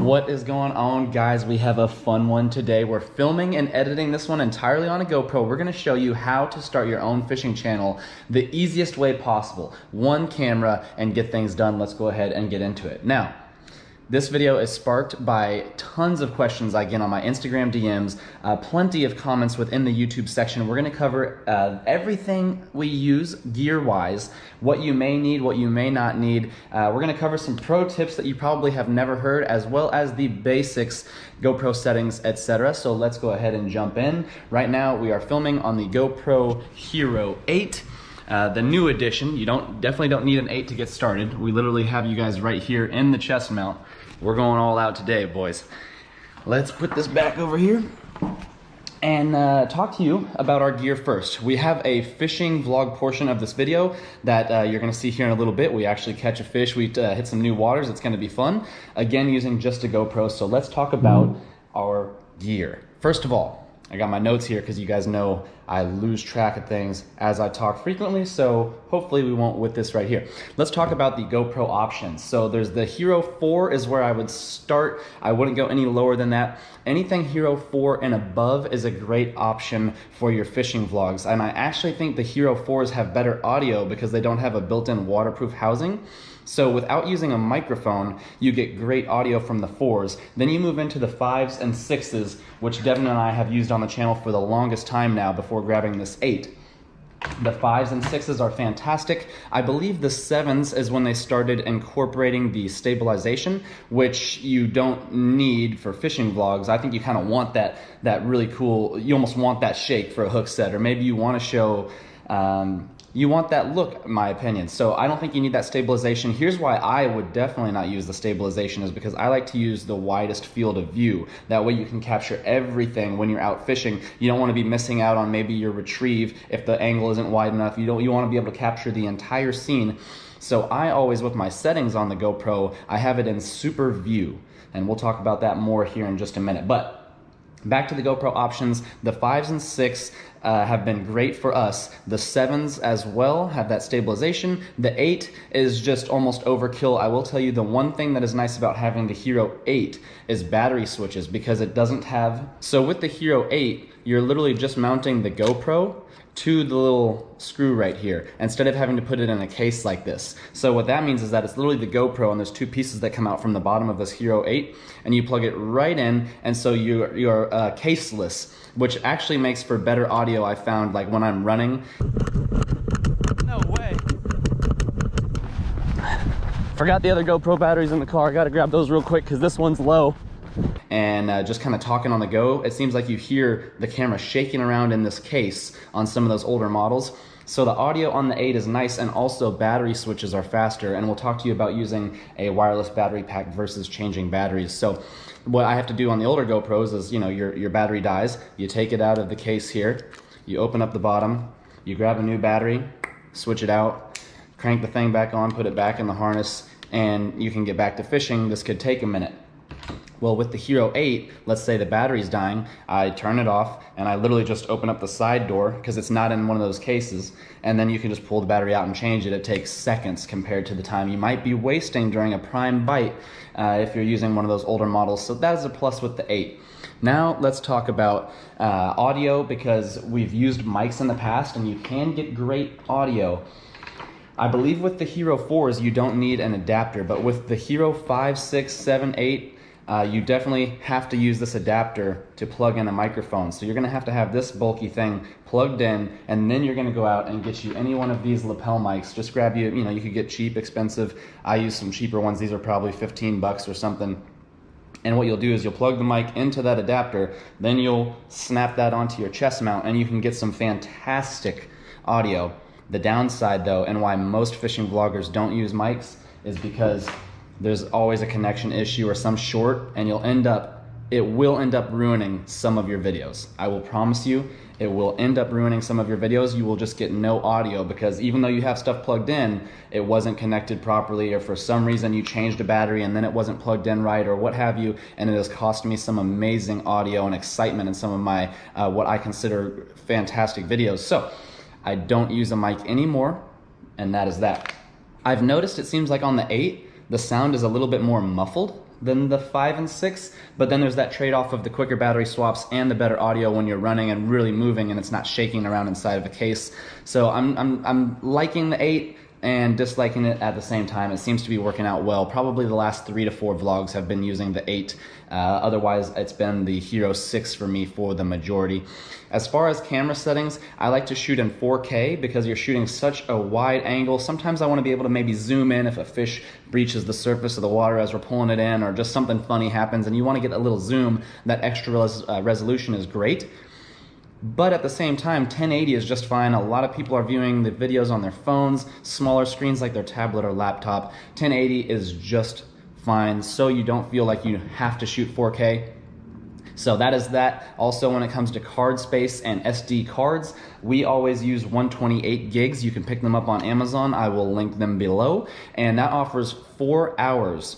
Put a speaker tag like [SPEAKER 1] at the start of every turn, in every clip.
[SPEAKER 1] What is going on, guys? We have a fun one today. We're filming and editing this one entirely on a GoPro. We're going to show you how to start your own fishing channel the easiest way possible. One camera and get things done. Let's go ahead and get into it. Now, this video is sparked by tons of questions I get on my Instagram DMs, plenty of comments within the YouTube section. We're going to cover everything we use gear-wise, what you may need, what you may not need. We're going to cover some pro tips that you probably have never heard, as well as the basics, GoPro settings, etc. So let's go ahead and jump in. Right now, we are filming on the GoPro Hero 8. The new edition. You definitely don't need an 8 to get started. We literally have you guys right here in the chest mount. We're going all out today, boys. Let's put this back over here and talk to you about our gear first. We have a fishing vlog portion of this video that you're gonna see here in a little bit. We actually catch a fish, we hit some new waters. It's gonna be fun. Again, using just a GoPro. So let's talk about our gear. First of all, I got my notes here because you guys know I lose track of things as I talk frequently, so hopefully we won't with this right here. Let's talk about the GoPro options. So there's the Hero 4 is where I would start. I wouldn't go any lower than that. Anything Hero 4 and above is a great option for your fishing vlogs. And I actually think the Hero 4s have better audio because they don't have a built-in waterproof housing. So without using a microphone, you get great audio from the 4s. Then you move into the 5s and 6s, which Devin and I have used on the channel for the longest time now before grabbing this 8. The 5s and 6s are fantastic. I believe the 7s is when they started incorporating the stabilization, which you don't need for fishing vlogs. I think you kind of want that really cool, you almost want that shake for a hook set, or maybe you want to show, you want that look, in my opinion. So I don't think you need that stabilization. Here's why I would definitely not use the stabilization, is because I like to use the widest field of view. That way you can capture everything when you're out fishing. You don't want to be missing out on maybe your retrieve if the angle isn't wide enough. You want to be able to capture the entire scene. So I always, with my settings on the GoPro, I have it in super view. And we'll talk about that more here in just a minute. But back to the GoPro options, the 5s and 6 have been great for us. The 7s as well have that stabilization. The 8 is just almost overkill. I will tell you, the one thing that is nice about having the Hero 8 is battery switches, because it doesn't have... So with the Hero 8, you're literally just mounting the GoPro to the little screw right here, instead of having to put it in a case like this. So what that means is that it's literally the GoPro, and there's two pieces that come out from the bottom of this Hero 8, and you plug it right in, and so you're caseless, which actually makes for better audio, I found, like when I'm running. No way. Forgot the other GoPro batteries in the car. I gotta grab those real quick because this one's low. And just kind of talking on the go, it seems like you hear the camera shaking around in this case on some of those older models. So the audio on the 8 is nice, and also battery switches are faster, and we'll talk to you about using a wireless battery pack versus changing batteries. So what I have to do on the older GoPros is, you know, your battery dies, you take it out of the case here, you open up the bottom, you grab a new battery, switch it out, crank the thing back on, put it back in the harness, and you can get back to fishing. This could take a minute. Well, with the Hero 8, let's say the battery's dying, I turn it off, and I literally just open up the side door, because it's not in one of those cases, and then you can just pull the battery out and change it. It takes seconds compared to the time you might be wasting during a prime bite if you're using one of those older models. So that is a plus with the 8. Now let's talk about audio, because we've used mics in the past, and you can get great audio. I believe with the Hero 4s, you don't need an adapter, but with the Hero 5, 6, 7, 8, you definitely have to use this adapter to plug in a microphone. So you're going to have this bulky thing plugged in, and then you're going to go out and get you any one of these lapel mics. Just grab you know, you could get cheap, expensive. I use some cheaper ones. These are probably 15 bucks or something. And what you'll do is you'll plug the mic into that adapter, then you'll snap that onto your chest mount, and you can get some fantastic audio. The downside though, and why most fishing vloggers don't use mics, is because there's always a connection issue or some short, and it will end up ruining some of your videos. I will promise you, it will end up ruining some of your videos. You will just get no audio, because even though you have stuff plugged in, it wasn't connected properly, or for some reason you changed a battery and then it wasn't plugged in right, or what have you, and it has cost me some amazing audio and excitement in some of my, what I consider fantastic videos. So I don't use a mic anymore, and that is that. I've noticed it seems like on the 8, the sound is a little bit more muffled. than the 5 and 6, but then there's that trade-off of the quicker battery swaps and the better audio when you're running and really moving and it's not shaking around inside of a case. So I'm liking the 8 and disliking it at the same time. It seems to be working out well. Probably the last 3 to 4 vlogs have been using the 8. Otherwise, it's been the Hero 6 for me for the majority. As far as camera settings, I like to shoot in 4K because you're shooting such a wide angle. Sometimes I want to be able to maybe zoom in if a fish breaches the surface of the water as we're pulling it in, or just something funny happens and you want to get a little zoom. That extra resolution is great. But at the same time, 1080 is just fine. A lot of people are viewing the videos on their phones, smaller screens like their tablet or laptop. 1080 is just fine, so you don't feel like you have to shoot 4K. So that is that. Also, when it comes to card space and SD cards, we always use 128 gigs. You can pick them up on Amazon. I will link them below. And that offers 4 hours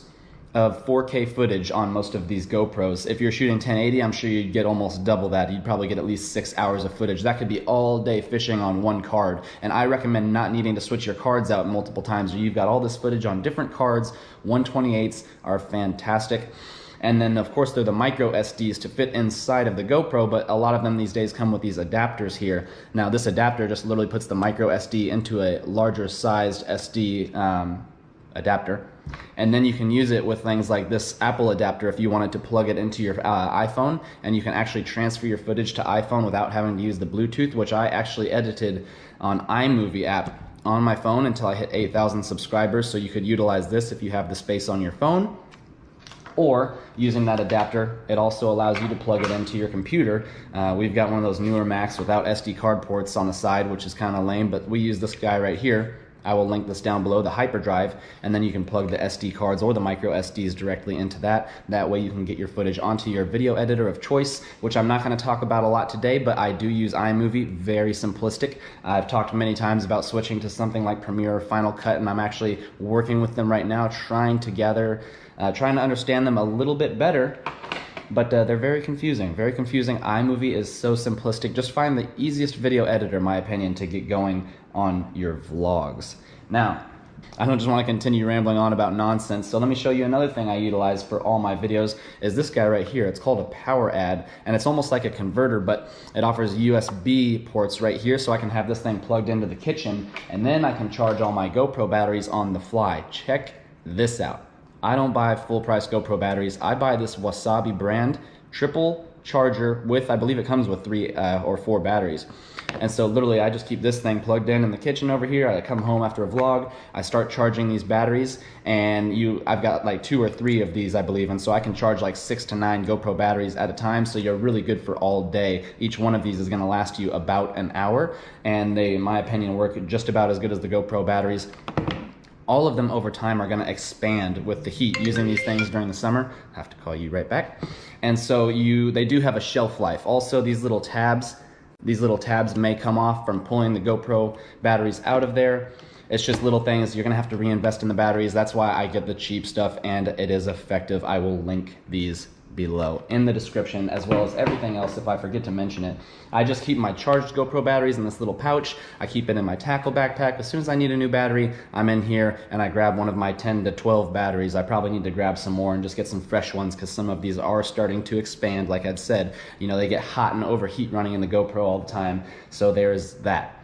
[SPEAKER 1] of 4K footage on most of these GoPros. If you're shooting 1080, I'm sure you'd get almost double that. You'd probably get at least 6 hours of footage. That could be all day fishing on one card. And I recommend not needing to switch your cards out multiple times. You've got all this footage on different cards. 128s are fantastic. And then of course they're the micro SDs to fit inside of the GoPro, but a lot of them these days come with these adapters here. Now this adapter just literally puts the micro SD into a larger sized SD adapter. And then you can use it with things like this Apple adapter if you wanted to plug it into your iPhone, and you can actually transfer your footage to iPhone without having to use the Bluetooth, which I actually edited on iMovie app on my phone until I hit 8,000 subscribers. So you could utilize this if you have the space on your phone. Or using that adapter, it also allows you to plug it into your computer. We've got one of those newer Macs without SD card ports on the side, which is kind of lame, but we use this guy right here. I will link this down below, the hyperdrive, and then you can plug the SD cards or the micro SDs directly into that. That way you can get your footage onto your video editor of choice, which I'm not going to talk about a lot today, but I do use iMovie, very simplistic. I've talked many times about switching to something like Premiere or Final Cut, and I'm actually working with them right now, trying to understand them a little bit better. But they're very confusing, very confusing. iMovie is so simplistic. Just find the easiest video editor, in my opinion, to get going on your vlogs. Now, I don't just want to continue rambling on about nonsense, so let me show you another thing I utilize for all my videos is this guy right here. It's called a power ad, and it's almost like a converter, but it offers USB ports right here, so I can have this thing plugged into the kitchen, and then I can charge all my GoPro batteries on the fly. Check this out. I don't buy full price GoPro batteries. I buy this Wasabi brand triple charger with, I believe it comes with 3 or 4 batteries. And so literally I just keep this thing plugged in the kitchen over here. I come home after a vlog, I start charging these batteries, and I've got like 2 or 3 of these, I believe, and so I can charge like 6 to 9 GoPro batteries at a time, so you're really good for all day. Each one of these is gonna last you about an hour, and they, in my opinion, work just about as good as the GoPro batteries. All of them over time are gonna expand with the heat. Using these things during the summer, I have to call you right back. And so they do have a shelf life. Also, these little tabs may come off from pulling the GoPro batteries out of there. It's just little things. You're gonna have to reinvest in the batteries. That's why I get the cheap stuff, and it is effective. I will link these below in the description, as well as everything else if I forget to mention it. I just keep my charged GoPro batteries in this little pouch. I keep it in my tackle backpack. As soon as I need a new battery, I'm in here and I grab one of my 10 to 12 batteries. I probably need to grab some more and just get some fresh ones, because some of these are starting to expand. Like I'd said, you know, they get hot and overheat running in the GoPro all the time. So there's that.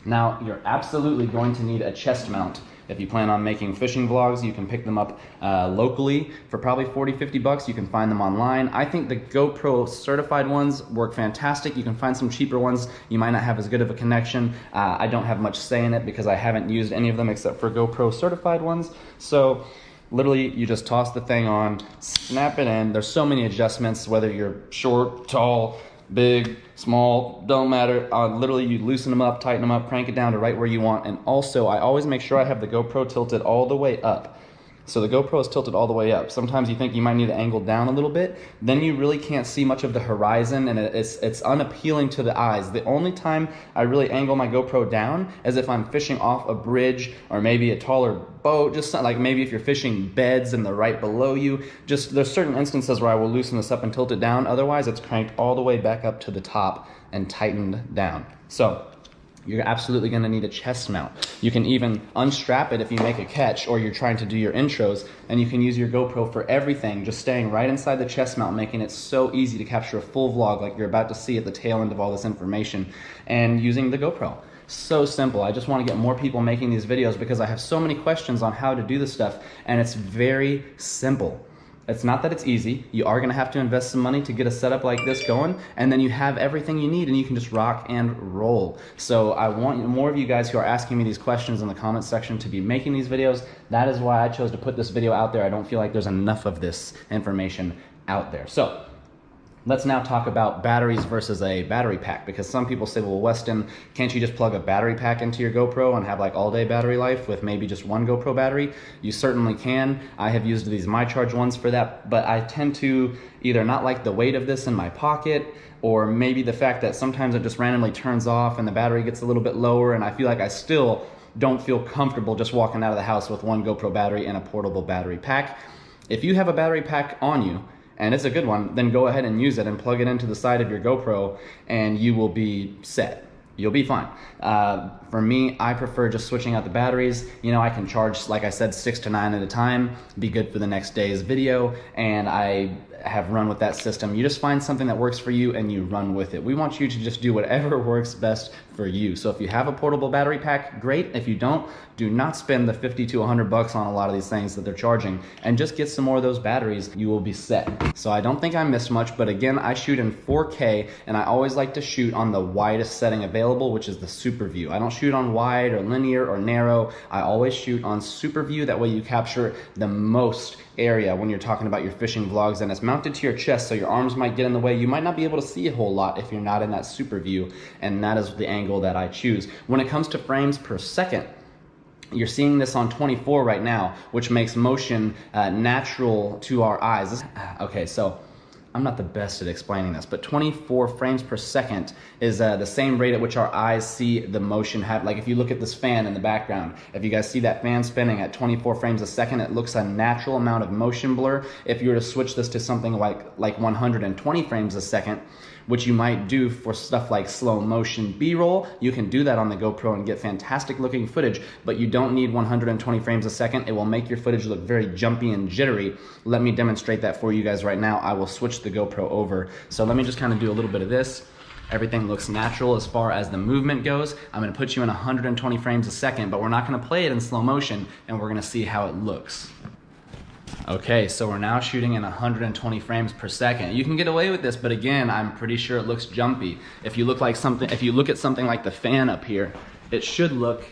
[SPEAKER 1] Now, you're absolutely going to need a chest mount. If you plan on making fishing vlogs, you can pick them up locally for probably 40, 50 bucks. You can find them online. I think the GoPro certified ones work fantastic. You can find some cheaper ones. You might not have as good of a connection. I don't have much say in it because I haven't used any of them except for GoPro certified ones. So literally, you just toss the thing on, snap it in. There's so many adjustments, whether you're short, tall, big, small, don't matter. Literally, you loosen them up, tighten them up, crank it down to right where you want. And also, I always make sure I have the GoPro tilted all the way up. So the GoPro is tilted all the way up. Sometimes you think you might need to angle down a little bit, then you really can't see much of the horizon, and it's unappealing to the eyes. The only time I really angle my GoPro down is if I'm fishing off a bridge or maybe a taller boat, just like maybe if you're fishing beds and they're right below you. Just there's certain instances where I will loosen this up and tilt it down. Otherwise, it's cranked all the way back up to the top and tightened down. So you're absolutely gonna need a chest mount. You can even unstrap it if you make a catch or you're trying to do your intros, and you can use your GoPro for everything, just staying right inside the chest mount, making it so easy to capture a full vlog like you're about to see at the tail end of all this information, and using the GoPro. So simple. I just want to get more people making these videos because I have so many questions on how to do this stuff, and it's very simple. It's not that it's easy. You are gonna have to invest some money to get a setup like this going, and then you have everything you need and you can just rock and roll. So I want more of you guys who are asking me these questions in the comment section to be making these videos. That is why I chose to put this video out there. I don't feel like there's enough of this information out there. So let's now talk about batteries versus a battery pack, because some people say, well, Weston, can't you just plug a battery pack into your GoPro and have like all day battery life with maybe just one GoPro battery? You certainly can. I have used these MyCharge ones for that, but I tend to either not like the weight of this in my pocket, or maybe the fact that sometimes it just randomly turns off and the battery gets a little bit lower, and I feel like I still don't feel comfortable just walking out of the house with one GoPro battery and a portable battery pack. If you have a battery pack on you, and it's a good one, then go ahead and use it and plug it into the side of your GoPro and you will be set. You'll be fine. For me, I prefer just switching out the batteries. You know, I can charge, like I said, 6 to 9 at a time, be good for the next day's video, and I have run with that system. You just find something that works for you and you run with it. We want you to just do whatever works best for you. So if you have a portable battery pack, great. If you don't, do not spend the 50 to 100 bucks on a lot of these things that they're charging, and just get some more of those batteries. You will be set. So I don't think I missed much, but again, I shoot in 4K, and I always like to shoot on the widest setting available, which is the super view. I don't shoot on wide or linear or narrow. I always shoot on super view. That way you capture the most area when you're talking about your fishing vlogs, and it's mounted to your chest, so your arms might get in the way. You might not be able to see a whole lot if you're not in that super view, and that is the angle that I choose. When it comes to frames per second, you're seeing this on 24 right now, which makes motion natural to our eyes. Okay, so I'm not the best at explaining this, but 24 frames per second is the same rate at which our eyes see the motion happen. Like if you look at this fan in the background, if you guys see that fan spinning at 24 frames a second, it looks a natural amount of motion blur. If you were to switch this to something like 120 frames a second, which you might do for stuff like slow motion B-roll, you can do that on the GoPro and get fantastic looking footage, but you don't need 120 frames a second. It will make your footage look very jumpy and jittery. Let me demonstrate that for you guys right now. I will switch the GoPro over. So let me just kind of do a little bit of this. Everything looks natural as far as the movement goes. I'm gonna put you in 120 frames a second, but we're not gonna play it in slow motion, and we're gonna see how it looks. Okay, so we're now shooting in 120 frames per second. You can get away with this, but again, I'm pretty sure it looks jumpy. If you look at something like the fan up here, it should look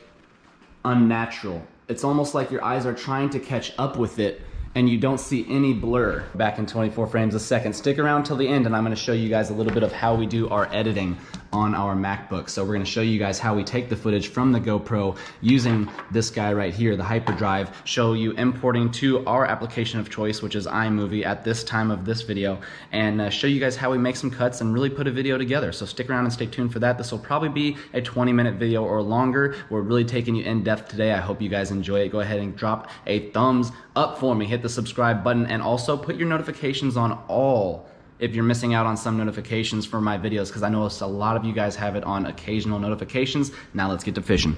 [SPEAKER 1] unnatural. It's almost like your eyes are trying to catch up with it, and you don't see any blur. Back in 24 frames a second. Stick around till the end, and I'm gonna show you guys a little bit of how we do our editing on our MacBook. So we're gonna show you guys how we take the footage from the GoPro using this guy right here, the hyperdrive, show you importing to our application of choice, which is iMovie at this time of this video, and show you guys how we make some cuts and really put a video together. So stick around and stay tuned for that. This will probably be a 20-minute video or longer. We're really taking you in depth today. I hope you guys enjoy it. Go ahead and drop a thumbs up for me. Hit the subscribe button, and also put your notifications on all if you're missing out on some notifications for my videos, because I know a lot of you guys have it on occasional notifications. Now let's get to fishing.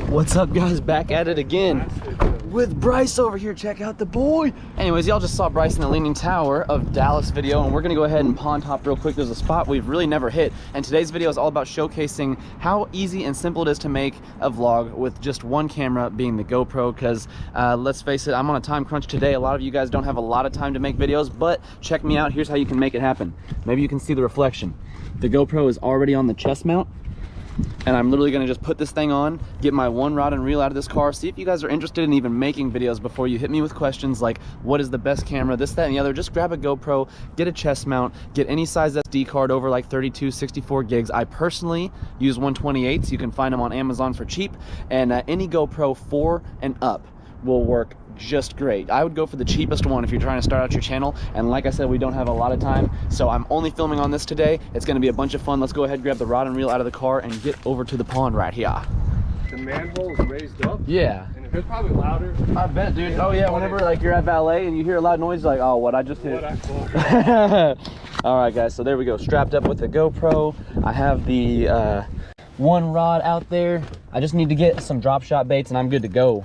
[SPEAKER 1] What's up, guys? Back at it again with Bryce over here. Check out the boy. Anyways, y'all just saw Bryce in the Leaning Tower of Dallas video, and we're gonna go ahead and pond hop real quick. There's a spot we've really never hit, and today's video is all about showcasing how easy and simple it is to make a vlog with just one camera, being the GoPro, because let's face it, I'm on a time crunch today. A lot of you guys don't have a lot of time to make videos, but check me out. Here's how you can make it happen. Maybe you can see the reflection. The GoPro is already on the chest mount, and I'm literally gonna just put this thing on, get my one rod and reel out of this car, see if you guys are interested in even making videos before you hit me with questions like, what is the best camera, this, that, and the other. Just grab a GoPro, get a chest mount, get any size SD card over like 32, 64 gigs. I personally use 128s. You can find them on Amazon for cheap, and any GoPro 4 and up will work just great. I would go for the cheapest one if you're trying to start out your channel, and like I said, we don't have a lot of time, so I'm only filming on this today. It's going to be a bunch of fun. Let's go ahead, grab the rod and reel out of the car, and get over to the pond right here.
[SPEAKER 2] The manhole is raised up?
[SPEAKER 1] Yeah.
[SPEAKER 2] And it's probably louder.
[SPEAKER 1] I bet, dude. Oh yeah, whenever like you're at valet and you hear a loud noise, you're like, oh, what I just hit. All right, guys, so there we go. Strapped up with the GoPro. I have the one rod out there. I just need to get some drop shot baits and I'm good to go.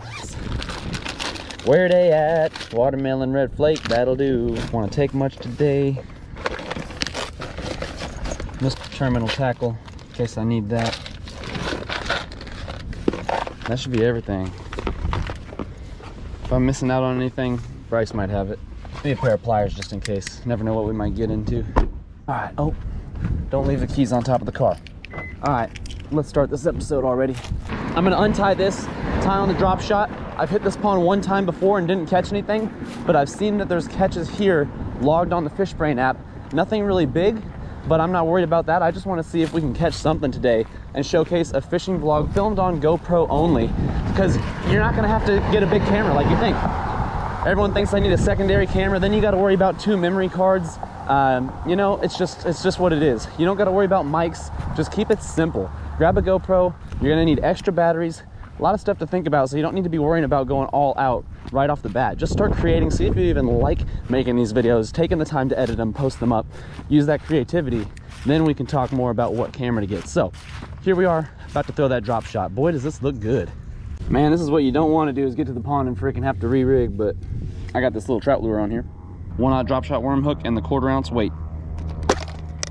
[SPEAKER 1] Where they at? Watermelon, red flake, that'll do. Want to take much today. Mr. Terminal tackle, in case I need that. That should be everything. If I'm missing out on anything, Bryce might have it. Maybe a pair of pliers just in case. Never know what we might get into. All right, oh, don't leave the keys on top of the car. All right, let's start this episode already. I'm gonna untie this, tie on the drop shot. I've hit this pond one time before and didn't catch anything, but I've seen that there's catches here logged on the Fish Brain app. Nothing really big, but I'm not worried about that. I just wanna see if we can catch something today and showcase a fishing vlog filmed on GoPro only, because you're not gonna have to get a big camera like you think. Everyone thinks I need a secondary camera, then you gotta worry about 2 memory cards. You know, it's just what it is. You don't gotta worry about mics, just keep it simple. Grab a GoPro, you're gonna need extra batteries, a lot of stuff to think about, so you don't need to be worrying about going all out right off the bat. Just start creating, see if you even like making these videos, taking the time to edit them, post them up, use that creativity, then we can talk more about what camera to get. So, here we are, about to throw that drop shot. Boy, does this look good. Man, this is what you don't want to do, is get to the pond and freaking have to re-rig, but I got this little trout lure on here. 1/0 drop shot worm hook and the 1/4 ounce weight.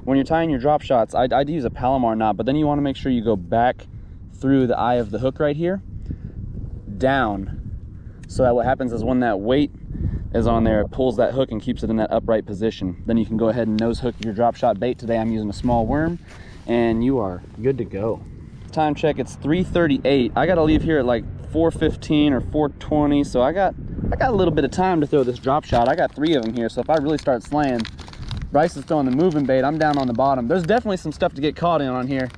[SPEAKER 1] When you're tying your drop shots, I'd use a Palomar knot, but then you want to make sure you go back through the eye of the hook right here, down, so that what happens is when that weight is on there, it pulls that hook and keeps it in that upright position. Then you can go ahead and nose hook your drop shot bait. Today I'm using a small worm, and you are good to go. Time check, it's 3:38. I gotta leave here at like 4:15 or 4:20, so I got a little bit of time to throw this drop shot. I got 3 of them here, so if I really start slaying, Bryce is throwing the moving bait, I'm down on the bottom. There's definitely some stuff to get caught in on here.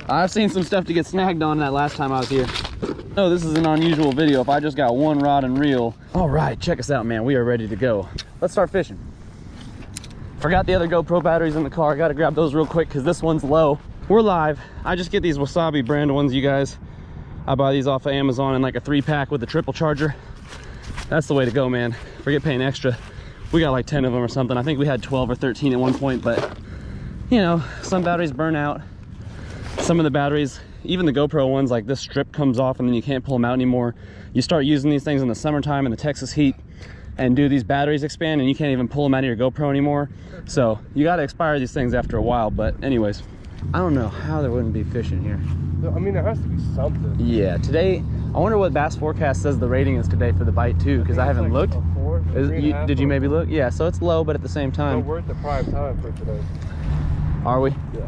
[SPEAKER 1] I've seen some stuff to get snagged on that last time I was here. No, this is an unusual video if I just got 1 rod and reel. All right, check us out, man. We are ready to go. Let's start fishing. Forgot the other GoPro batteries in the car. I gotta grab those real quick because this one's low. We're live. I just get these Wasabi brand ones, you guys. I buy these off of Amazon in like a 3-pack with the triple charger. That's the way to go, man. Forget paying extra. We got like 10 of them or something. I think we had 12 or 13 at one point, but you know, some batteries burn out. Some of the batteries, even the GoPro ones, like this strip comes off and then you can't pull them out anymore. You start using these things in the summertime in the Texas heat, and these batteries expand and you can't even pull them out of your GoPro anymore. So you got to expire these things after a while. But anyways, I don't know how there wouldn't be fish in here.
[SPEAKER 2] I mean, there has to be something.
[SPEAKER 1] Yeah, today, I wonder what Bass Forecast says the rating is today for the bite too, because I haven't looked. Did you maybe look? Yeah, so it's low, but at the same time.
[SPEAKER 2] We're at the prime time for today.
[SPEAKER 1] Are we?
[SPEAKER 2] Yeah.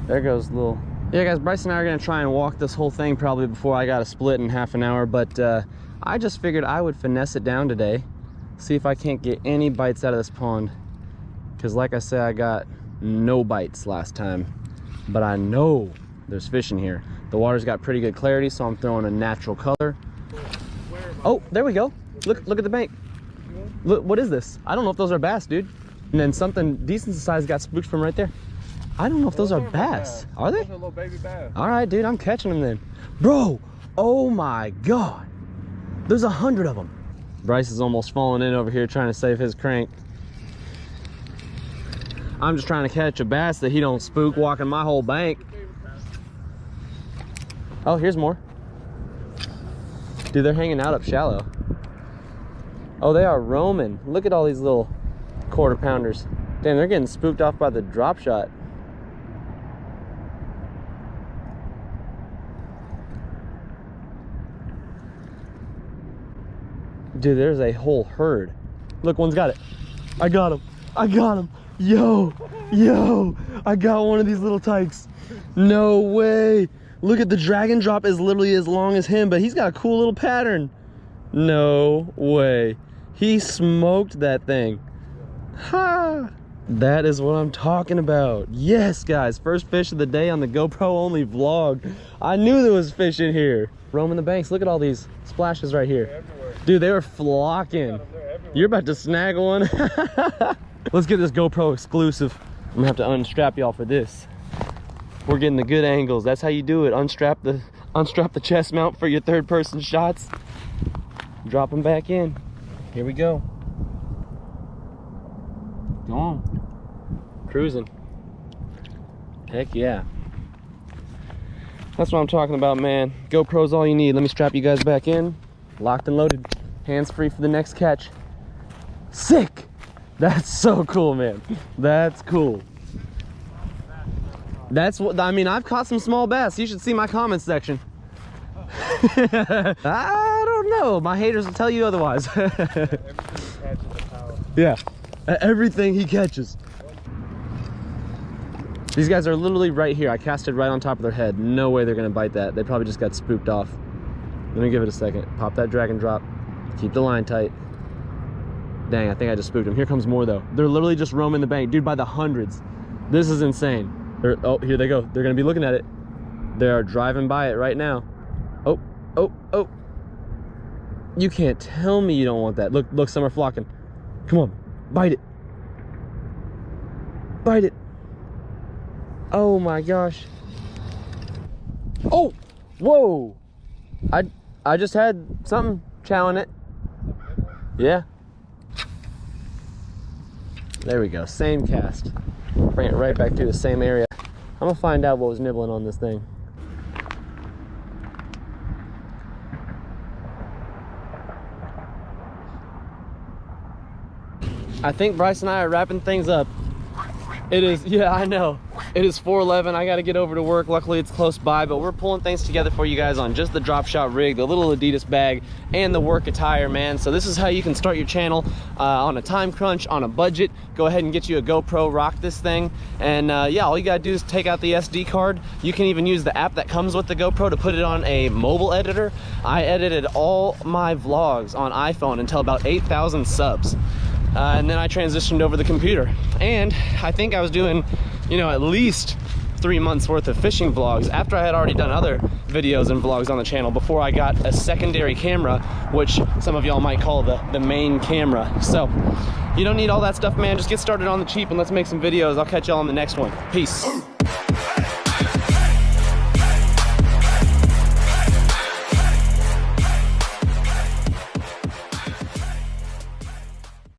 [SPEAKER 1] There goes little. Yeah, guys, Bryce and I are gonna try and walk this whole thing probably before I got a split in half an hour, but I just figured I would finesse it down today, see if I can't get any bites out of this pond, because like I said, I got no bites last time, but I know there's fish in here. The water's got pretty good clarity, so I'm throwing a natural color. Oh, there we go. Look at the bank. Look, what is this? I don't know if those are bass, dude. And then something decent size got spooked from right there. I don't know if those are bass. Are they?
[SPEAKER 2] Those are little baby bass.
[SPEAKER 1] All right, dude, I'm catching them then. Bro, oh my God. There's 100 of them. Bryce is almost falling in over here trying to save his crank. I'm just trying to catch a bass that he don't spook walking my whole bank. Oh, here's more. Dude, they're hanging out up shallow. Oh, they are roaming. Look at all these little 1/4 pounders. Damn, they're getting spooked off by the drop shot. Dude, there's a whole herd. Look, one's got it. I got him. I got him. Yo, I got one of these little tykes. No way. Look at the dragon drop is literally as long as him, but he's got a cool little pattern. No way. He smoked that thing. Ha! That is what I'm talking about. Yes, guys, first fish of the day on the GoPro only vlog. I knew there was fish in here. Roaming the banks. Look at all these splashes right here. Dude, they were flocking. You're about to snag one. Let's get this GoPro exclusive. I'm gonna have to unstrap y'all for this. We're getting the good angles. That's how you do it. Unstrap the chest mount for your third person shots. Drop them back in. Here we go. Go on. Cruising. Heck yeah.
[SPEAKER 3] That's what I'm talking about, man. GoPro's all you need. Let me strap you guys back in. Locked and loaded. Hands free for the next catch. Sick! That's so cool, man. That's cool. That's what, I mean, I've caught some small bass. You should see my comments section. I don't know. My haters will tell you otherwise. Yeah, everything he catches. These guys are literally right here. I casted right on top of their head. No way they're gonna bite that. They probably just got spooked off. Let me give it a second. Pop that drag and drop. Keep the line tight. Dang, I think I just spooked them. Here comes more though. They're literally just roaming the bank. Dude, by the hundreds. This is insane. Oh, here they go. They're gonna be looking at it. They are driving by it right now. Oh, oh, oh. You can't tell me you don't want that. Look, look, some are flocking. Come on, bite it. Bite it. Oh my gosh. Oh, whoa. I just had something chowing it. Yeah. There we go, same cast. Bring it right back to the same area. I'm gonna find out what was nibbling on this thing. I think Bryce and I are wrapping things up. It is, yeah, I know. It is 4:11. I got to get over to work. Luckily, it's close by, but we're pulling things together for you guys on just the drop shot rig, the little Adidas bag, and the work attire, man. So this is how you can start your channel on a time crunch, on a budget. Go ahead and get you a GoPro, rock this thing. And yeah, all you got to do is take out the SD card. You can even use the app that comes with the GoPro to put it on a mobile editor. I edited all my vlogs on iPhone until about 8,000 subs. And then I transitioned over the computer. And I think I was doing, you know, at least 3 months worth of fishing vlogs after I had already done other videos and vlogs on the channel before I got a secondary camera, which some of y'all might call the main camera. So you don't need all that stuff, man. Just get started on the cheap and let's make some videos. I'll catch y'all on the next one. Peace.